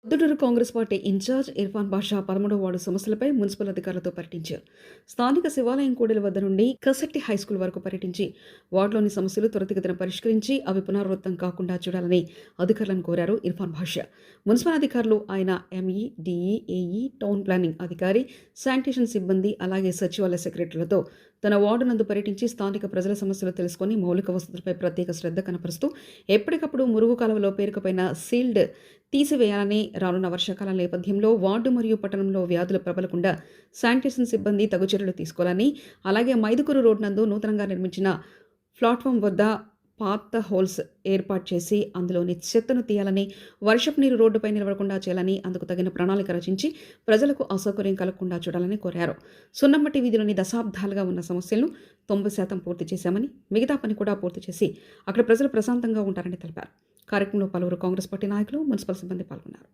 Proddatur Congress party incharge Irfan బాషా 13వ ward సమస్యలపై municipal అధికారులతో పర్యటించారు. స్థానిక శివాలయం కూడలి వద్ద నుండి కసట్టి హైస్కూల్ వరకు పర్యటించి వార్డులోని సమస్యలు త్వరితగతిన పరిష్కరించి అవి పునరావృతం కాకుండా చూడాలని అధికారులను కోరారు ఇర్ఫాన్ బాషా. మున్సిపల్ అధికారులు ఆయన ME, DE, AE, town planning అధికారి, శానిటేషన్ సిబ్బంది అలాగే సచివాలయ సెక్రటరీలతో తన వార్డు నందు పర్యటించి స్థానిక ప్రజల సమస్యలు తెలుసుకుని మౌలిక వసతులపై ప్రత్యేక శ్రద్ధ కనపరుస్తూ ఎప్పటికప్పుడు మురుగు కాలువలో పేరుకుపోయిన సీల్డ్ తీసివేయాలని, రానున్న వర్షాకాలం నేపథ్యంలో వార్డు మరియు పట్టణంలో వ్యాధులు ప్రబలకుండా శానిటేషన్ సిబ్బంది తగు చర్యలు తీసుకోవాలని, అలాగే మైదుకూరు రోడ్ నందు నూతనంగా నిర్మించిన ప్లాట్ఫామ్ వద్ద పాత హోల్స్ ఏర్పాటు చేసి అందులోని చెత్తను తీయాలని, వర్షపు నీరు రోడ్డుపై నిలవకుండా చేయాలని, అందుకు తగిన ప్రణాళిక రచించి ప్రజలకు అసౌకర్యం కలగకుండా చూడాలని కోరారు. సున్నమ్మటి వీధిలోని దశాబ్దాలుగా ఉన్న సమస్యలను 90% పూర్తి చేశామని, మిగతా పని కూడా పూర్తి చేసి అక్కడ ప్రజలు ప్రశాంతంగా ఉంటారని తెలిపారు. కార్యక్రమంలో పలువురు కాంగ్రెస్ పార్టీ నాయకులు, మున్సిపల్ సిబ్బంది పాల్గొన్నారు.